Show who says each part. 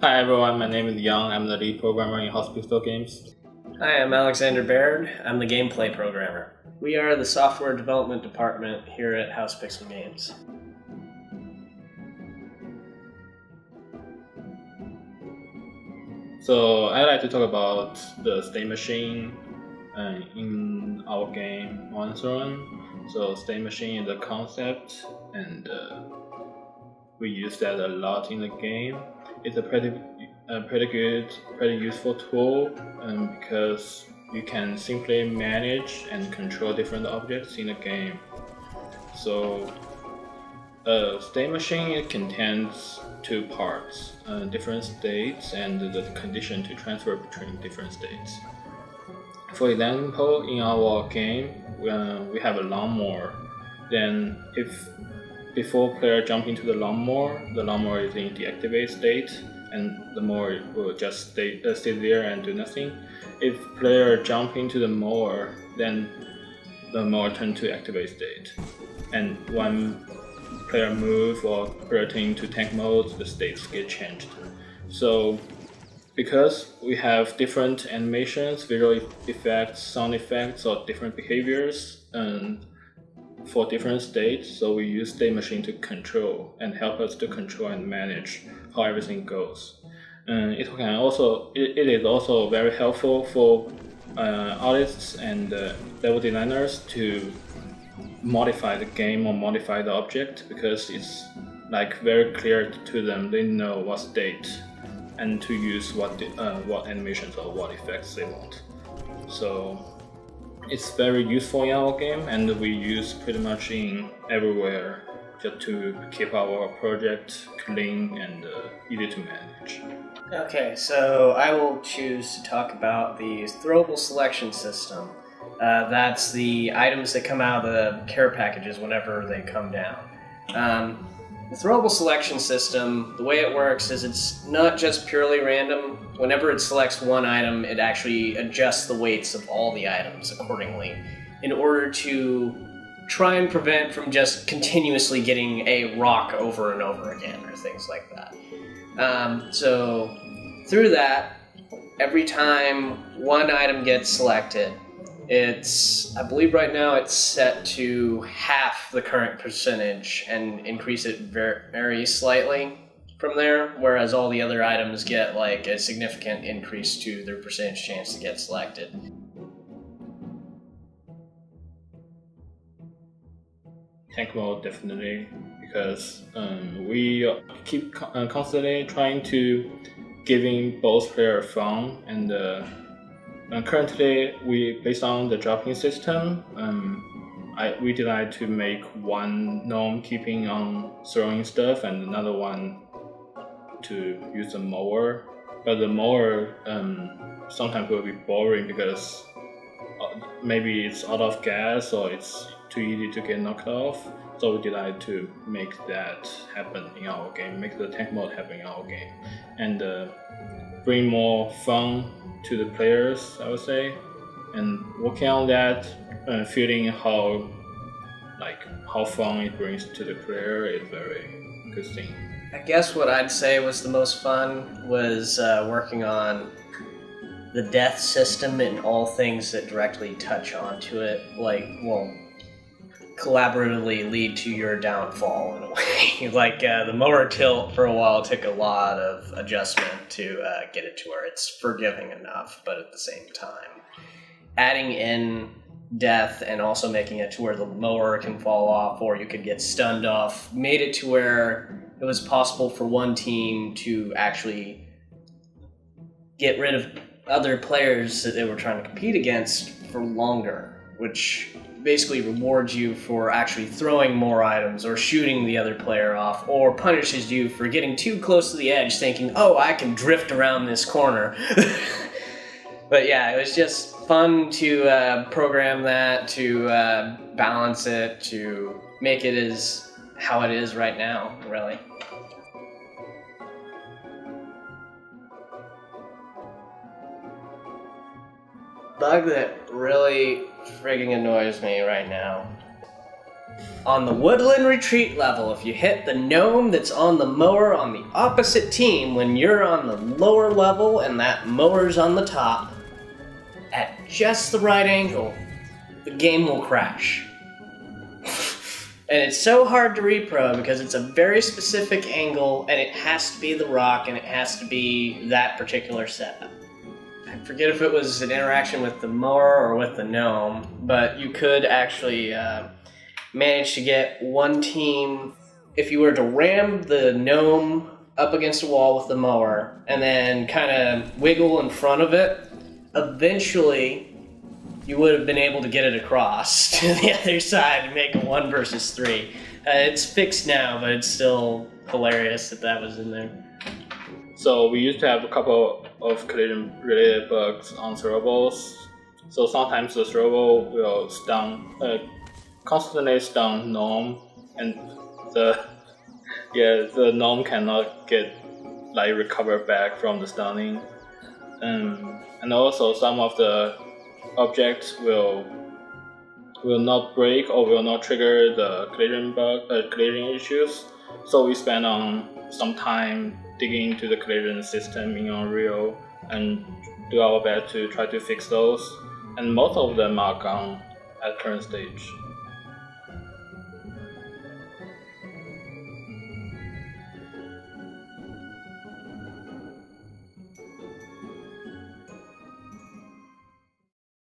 Speaker 1: Hi everyone, my name is Young. I'm the lead programmer in Hospital Games.
Speaker 2: Hi, I'm Alexander Baird. I'm the gameplay programmer. We are the software development department here at House Pixel Games.
Speaker 1: So I'd like to talk about the state machine in our game, Mowin Throwin. So state machine is a concept, and we use that a lot in the game. It's a pretty good, pretty useful tool because you can simply manage and control different objects in the game. So a state machine contains two parts, different states and the condition to transfer between different states. For example, in our game, we have a lawnmower. Then if before player jump into the lawnmower is in deactivate state, and the mower will just stay there and do nothing. If player jump into the mower, then the mower turn to activate state. And when player move or player turn into tank mode, the states get changed. So because we have different animations, visual effects, sound effects, or different behaviors for different states, so we use state machine to control and help us to control and manage how everything goes. It is also very helpful for artists and level designers to modify the game or modify the object, because it's like very clear to them. They know what state and to use what animations or what effects they want. So it's very useful in our game, and we use pretty much in everywhere just to keep our project clean and easy to manage.
Speaker 2: Okay, so I will choose to talk about the throwable selection system. That's the items that come out of the care packages whenever they come down. The throwable selection system, the way it works is it's not just purely random. Whenever it selects one item, it actually adjusts the weights of all the items accordingly in order to try and prevent from just continuously getting a rock over and over again or things like that. So through that, every time one item gets selected, I believe right now it's set to half the current percentage and increase it very slightly from there, whereas all the other items get like a significant increase to their percentage chance to get selected.
Speaker 1: Tank mode, definitely, because we keep constantly trying to giving both players fun, and currently we, based on the dropping system, we decided to make one gnome keeping on throwing stuff and another one to use the mower. But the mower sometimes will be boring because maybe it's out of gas or it's too easy to get knocked off. So we decided to make that happen in our game, make the tank mode happen in our game, and bring more fun to the players, I would say. And working on that, feeling how fun it brings to the player is very good thing.
Speaker 2: I guess what I'd say was the most fun was working on the death system and all things that directly touch onto it, collaboratively lead to your downfall in a way. Like the mower tilt for a while took a lot of adjustment to get it to where it's forgiving enough, but at the same time, adding in death and also making it to where the mower can fall off or you could get stunned off made it to where it was possible for one team to actually get rid of other players that they were trying to compete against for longer, which basically rewards you for actually throwing more items or shooting the other player off, or punishes you for getting too close to the edge thinking, oh, I can drift around this corner. But yeah, it was just fun to program that, to balance it, to make it as how it is right now, really. Bug that really frigging annoys me right now On the Woodland Retreat level, if you hit the gnome that's on the mower on the opposite team when you're on the lower level and that mower's on the top, at just the right angle, the game will crash. And it's so hard to repro because it's a very specific angle and it has to be the rock and it has to be that particular setup. I forget if it was an interaction with the mower or with the gnome, but you could actually manage to get one team, if you were to ram the gnome up against a wall with the mower and then kind of wiggle in front of it, eventually you would have been able to get it across to the other side and make a 1 versus 3. It's fixed now, but it's still hilarious that was in there.
Speaker 1: So we used to have a couple of collision-related bugs on throwables. So sometimes the throwable will constantly stun gnome, and the gnome cannot recover back from the stunning. And also some of the objects will not break or will not trigger the collision issues. So we spend some time digging into the collision system in Unreal and do our best to try to fix those. And most of them are gone at current stage.